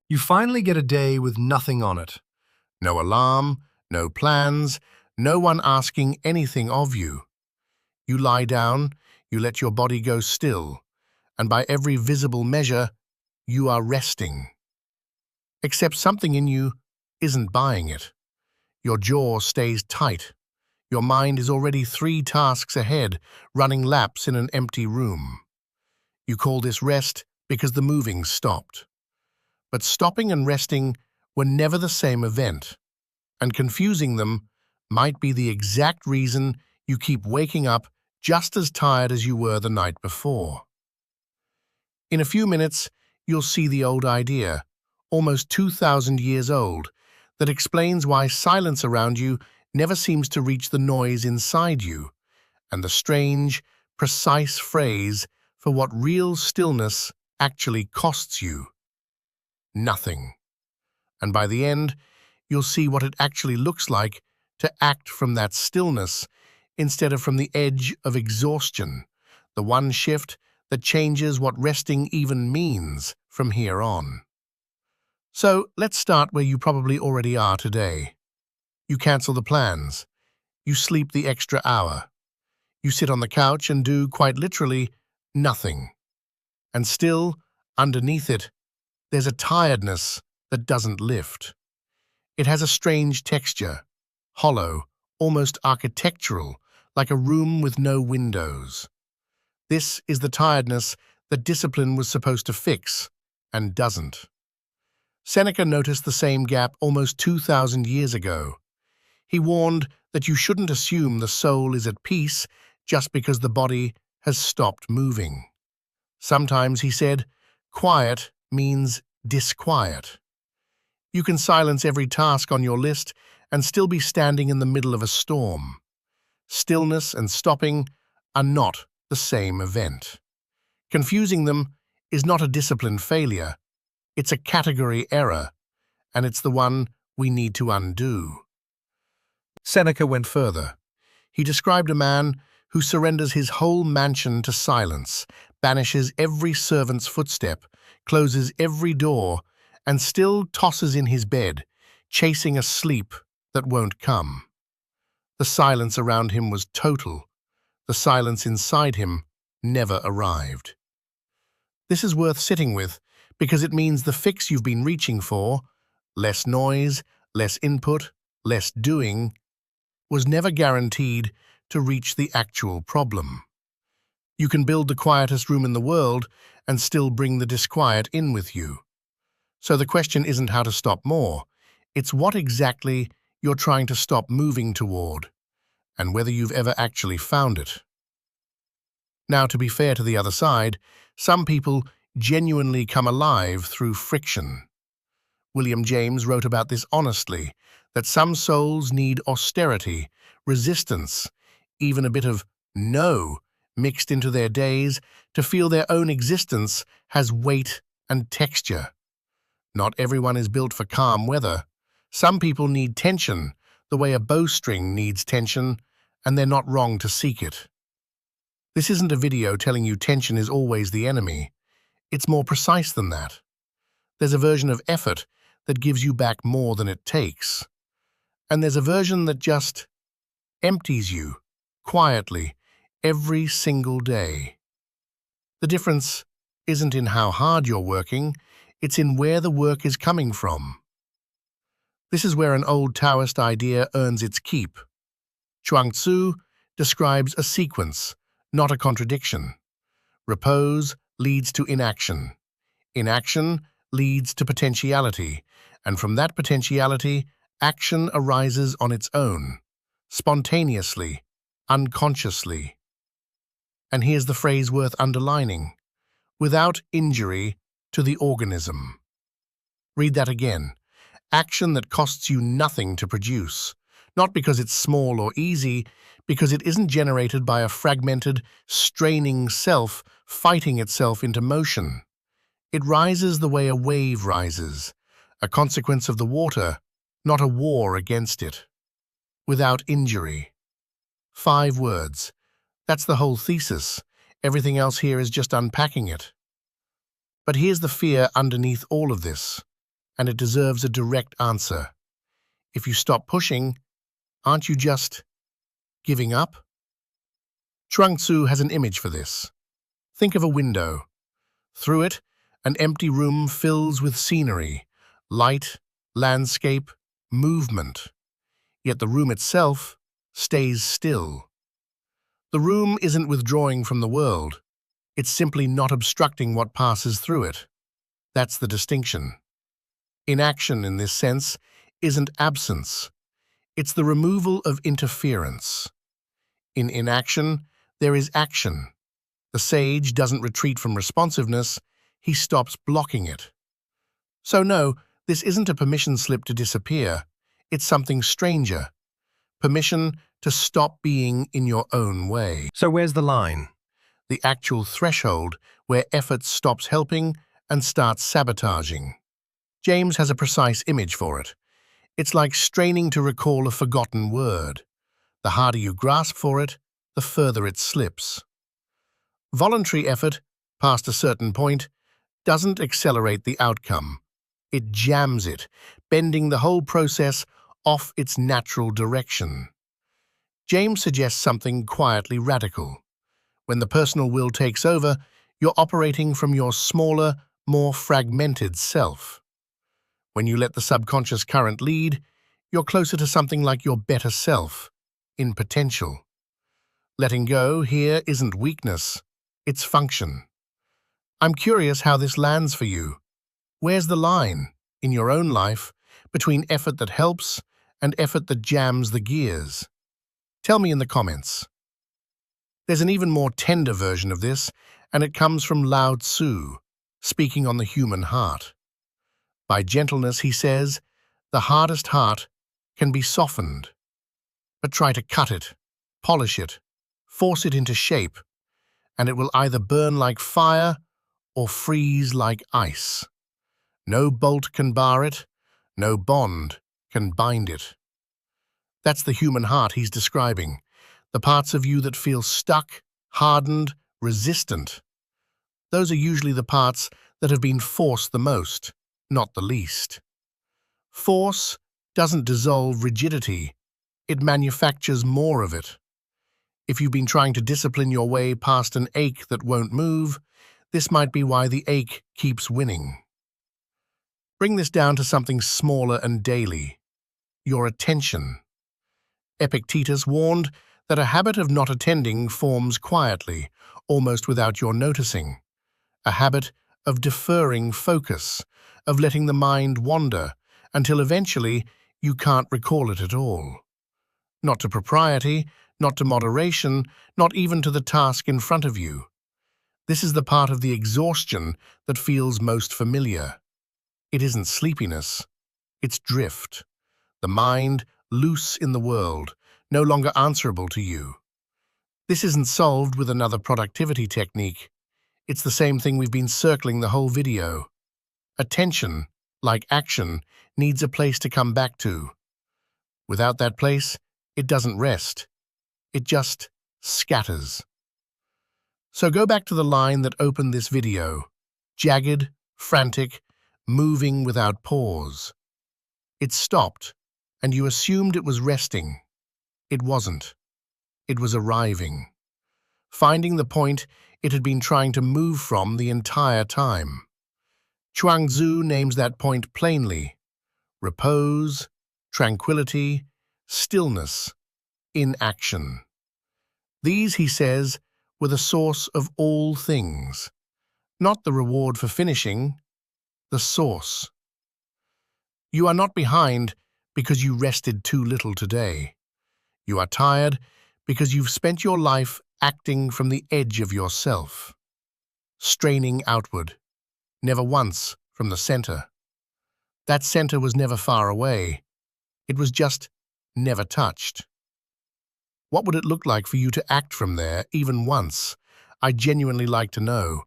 You finally get a day with nothing on it. No alarm, no plans, no one asking anything of you. You lie down, you let your body go still, and by every visible measure, you are resting. Except something in you isn't buying it. Your jaw stays tight. Your mind is already 3 tasks ahead, running laps in an empty room. You call this rest because the moving stopped. But stopping and resting were never the same event, and confusing them might be the exact reason you keep waking up just as tired as you were the night before. In a few minutes, you'll see the old idea, almost 2,000 years old, that explains why silence around you never seems to reach the noise inside you, and the strange, precise phrase for what real stillness actually costs you. Nothing. And by the end, you'll see what it actually looks like to act from that stillness instead of from the edge of exhaustion, the one shift that changes what resting even means from here on. So let's start where you probably already are today. You cancel the plans. You sleep the extra hour. You sit on the couch and do, quite literally, nothing. And still, underneath it, there's a tiredness that doesn't lift. It has a strange texture, hollow, almost architectural, like a room with no windows. This is the tiredness that discipline was supposed to fix, and doesn't. Seneca noticed the same gap almost 2,000 years ago. He warned that you shouldn't assume the soul is at peace just because the body has stopped moving. Sometimes, he said, quiet means disquiet. You can silence every task on your list and still be standing in the middle of a storm. Stillness and stopping are not the same event. Confusing them is not a discipline failure. It's a category error, and it's the one we need to undo. Seneca went further. He described a man who surrenders his whole mansion to silence, banishes every servant's footstep, closes every door, and still tosses in his bed, chasing a sleep that won't come. The silence around him was total. The silence inside him never arrived. This is worth sitting with, because it means the fix you've been reaching for, less noise, less input, less doing, was never guaranteed to reach the actual problem. You can build the quietest room in the world and still bring the disquiet in with you. So the question isn't how to stop more, it's what exactly you're trying to stop moving toward, and whether you've ever actually found it. Now, to be fair to the other side, some people genuinely come alive through friction. William James wrote about this honestly, that some souls need austerity, resistance, even a bit of no mixed into their days to feel their own existence has weight and texture. Not everyone is built for calm weather. Some people need tension, the way a bowstring needs tension, and they're not wrong to seek it. This isn't a video telling you tension is always the enemy. It's more precise than that. There's a version of effort that gives you back more than it takes. And there's a version that just empties you, quietly, every single day. The difference isn't in how hard you're working, it's in where the work is coming from. This is where an old Taoist idea earns its keep. Lao Tzu describes a sequence, not a contradiction. Repose leads to inaction. Inaction leads to potentiality, and from that potentiality, action arises on its own, spontaneously, unconsciously. And here's the phrase worth underlining: without injury to the organism. Read that again. Action that costs you nothing to produce, not because it's small or easy, because it isn't generated by a fragmented, straining self fighting itself into motion. It rises the way a wave rises, a consequence of the water, not a war against it. Without injury. 5 words. That's the whole thesis. Everything else here is just unpacking it. But here's the fear underneath all of this. and it deserves a direct answer. If you stop pushing, aren't you just giving up? Chuang Tzu has an image for this. Think of a window. Through it, an empty room fills with scenery, light, landscape, movement. Yet the room itself stays still. The room isn't withdrawing from the world. It's simply not obstructing what passes through it. That's the distinction. Inaction, in this sense, isn't absence. It's the removal of interference. In inaction, there is action. The sage doesn't retreat from responsiveness, he stops blocking it. So no, this isn't a permission slip to disappear. It's something stranger. Permission to stop being in your own way. So where's the line? The actual threshold where effort stops helping and starts sabotaging. James has a precise image for it. It's like straining to recall a forgotten word. The harder you grasp for it, the further it slips. Voluntary effort, past a certain point, doesn't accelerate the outcome. It jams it, bending the whole process off its natural direction. James suggests something quietly radical. When the personal will takes over, you're operating from your smaller, more fragmented self. When you let the subconscious current lead, you're closer to something like your better self, in potential. Letting go here isn't weakness, it's function. I'm curious how this lands for you. Where's the line, in your own life, between effort that helps and effort that jams the gears? Tell me in the comments. There's an even more tender version of this, and it comes from Lao Tzu, speaking on the human heart. By gentleness, he says, the hardest heart can be softened. But try to cut it, polish it, force it into shape, and it will either burn like fire or freeze like ice. No bolt can bar it, no bond can bind it. That's the human heart he's describing, the parts of you that feel stuck, hardened, resistant. Those are usually the parts that have been forced the most, not the least. Force doesn't dissolve rigidity, it manufactures more of it. If you've been trying to discipline your way past an ache that won't move, this might be why the ache keeps winning. Bring this down to something smaller and daily: your attention. Epictetus warned that a habit of not attending forms quietly, almost without your noticing. A habit of deferring focus, of letting the mind wander, until eventually you can't recall it at all. Not to propriety, not to moderation, not even to the task in front of you. This is the part of the exhaustion that feels most familiar. It isn't sleepiness, it's drift. The mind, loose in the world, no longer answerable to you. This isn't solved with another productivity technique. It's the same thing we've been circling the whole video. Attention, like action, needs a place to come back to. Without that place, it doesn't rest. It just scatters. So go back to the line that opened this video: jagged, frantic, moving without pause. It stopped, and you assumed it was resting. It wasn't. It was arriving. Finding the point it had been trying to move from the entire time. Chuang Tzu names that point plainly: repose, tranquility, stillness, inaction. These, he says, were the source of all things. Not the reward for finishing, the source. You are not behind because you rested too little today. You are tired because you've spent your life acting from the edge of yourself, straining outward, never once from the center. That center was never far away. It was just never touched. What would it look like for you to act from there, even once? I'd genuinely like to know.